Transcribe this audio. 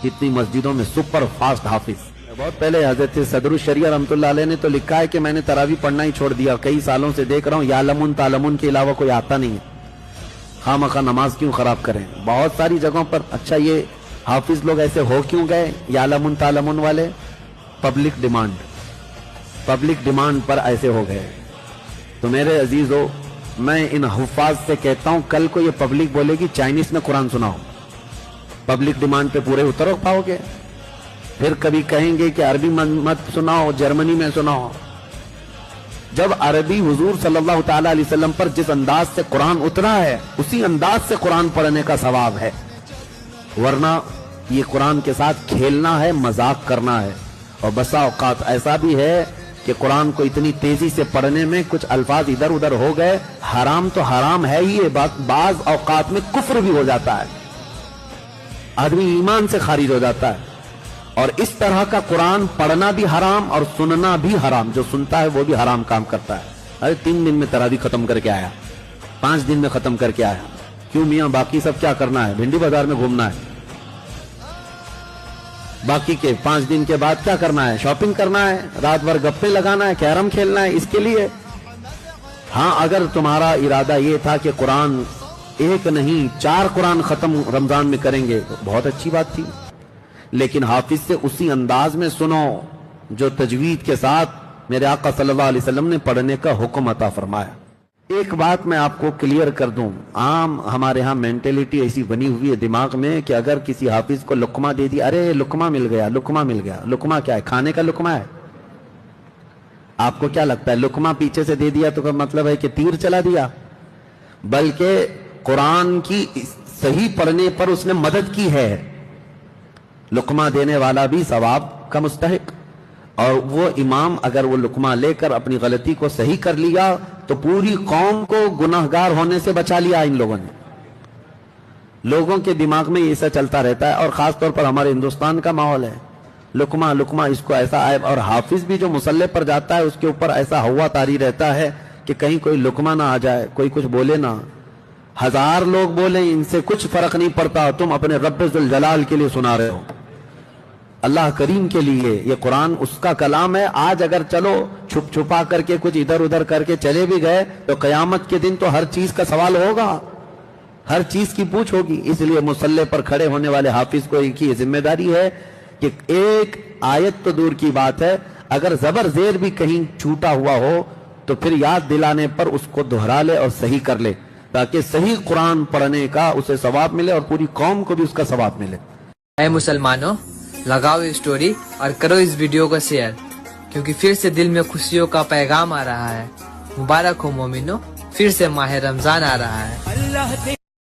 इतनी मस्जिदों में सुपर फास्ट हाफिज। बहुत पहले हजरत सदरुल शरिया रहमतुल्लाह अलैह ने तो लिखा है कि मैंने तरावी पढ़ना ही छोड़ दिया, कई सालों से देख रहा हूँ यालमुन तालमुन के अलावा कोई आता नहीं है, खामखा नमाज क्यों खराब करें। बहुत सारी जगहों पर अच्छा ये हाफिज लोग ऐसे हो क्यों गए यालमुन तालमुन वाले, पब्लिक डिमांड पर ऐसे हो गए। तो मेरे अजीजों, मैं इन हुफ्फाज से कहता हूं कल को ये पब्लिक बोलेगी चाइनीज में कुरान सुनाओ, पब्लिक डिमांड पे पूरे उतर पाओगे। फिर कभी कहेंगे कि अरबी मत सुनाओ, जर्मनी में सुनाओ। जब अरबी हुजूर सल्लल्लाहु ताला अलैहि वसल्लम पर जिस अंदाज से कुरान उतरा है उसी अंदाज से कुरान पढ़ने का सवाब है, वरना ये कुरान के साथ खेलना है, मजाक करना है। और बसा औकात ऐसा भी है कि कुरान को इतनी तेजी से पढ़ने में कुछ अल्फाज इधर उधर हो गए, हराम तो हराम है ही, बाज औकात में कुफ्र भी हो जाता है, आदमी ईमान से खारिज हो जाता है। और इस तरह का कुरान पढ़ना भी हराम और सुनना भी हराम, जो सुनता है वो भी हराम काम करता है। अरे 3 दिन में तरावी खत्म करके आया, 5 दिन में खत्म करके आया, क्यों मियां बाकी सब क्या करना है, भिंडी बाजार में घूमना है, बाकी के 5 दिन के बाद क्या करना है, शॉपिंग करना है, रात भर गप्पे लगाना है, कैरम खेलना है, इसके लिए। हाँ, अगर तुम्हारा इरादा ये था कि कुरान 1 नहीं 4 कुरान खत्म रमजान में करेंगे तो बहुत अच्छी बात थी, लेकिन हाफिज से उसी अंदाज में सुनो जो तजवीद के साथ मेरे आका सल्लल्लाहु अलैहि वसल्लम ने पढ़ने का हुक्म अता फरमाया। एक बात मैं आपको क्लियर कर दूं, आम हमारे यहाँ मेंटेलिटी ऐसी बनी हुई है दिमाग में कि अगर किसी हाफिज को लुकमा दे दिया, अरे लुकमा मिल गया, लुकमा मिल गया। लुकमा क्या है, खाने का लुकमा है? आपको क्या लगता है लुकमा पीछे से दे दिया तो मतलब है कि तीर चला दिया? बल्कि कुरान की सही पढ़ने पर उसने मदद की है। लुकमा देने वाला भी सवाब का मुस्तहिक, और वो इमाम अगर वो लुकमा लेकर अपनी गलती को सही कर लिया तो पूरी कौम को गुनाहगार होने से बचा लिया इन लोगों ने। लोगों के दिमाग में ऐसा चलता रहता है, और खास तौर पर हमारे हिंदुस्तान का माहौल है, लुकमा लुकमा इसको ऐसा आए। और हाफिज भी जो मुसल्ले पर जाता है उसके ऊपर ऐसा हवा तारी रहता है कि कहीं कोई लुकमा ना आ जाए, कोई कुछ बोले ना, 1000 लोग बोले इनसे कुछ फर्क नहीं पड़ता, तुम अपने रब्बे जुल जलाल के लिए सुना रहे हो, अल्लाह करीम के लिए। ये कुरान उसका कलाम है। आज अगर चलो छुप छुपा करके कुछ इधर उधर करके चले भी गए तो कयामत के दिन तो हर चीज का सवाल होगा, हर चीज की पूछ होगी। इसलिए मुसल्ले पर खड़े होने वाले हाफिज को एक ही जिम्मेदारी है कि एक आयत तो दूर की बात है, अगर जबर जेर भी कहीं छूटा हुआ हो तो फिर याद दिलाने पर उसको दोहरा ले और सही कर ले, ताकि सही कुरान पढ़ने का उसे सवाब मिले और पूरी कौम को भी उसका सवाब मिले। ऐ मुसलमानों, लगाओ इस स्टोरी और करो इस वीडियो को शेयर, क्योंकि फिर से दिल में खुशियों का पैगाम आ रहा है। मुबारक हो मोमिनो, फिर से माह रमजान आ रहा है।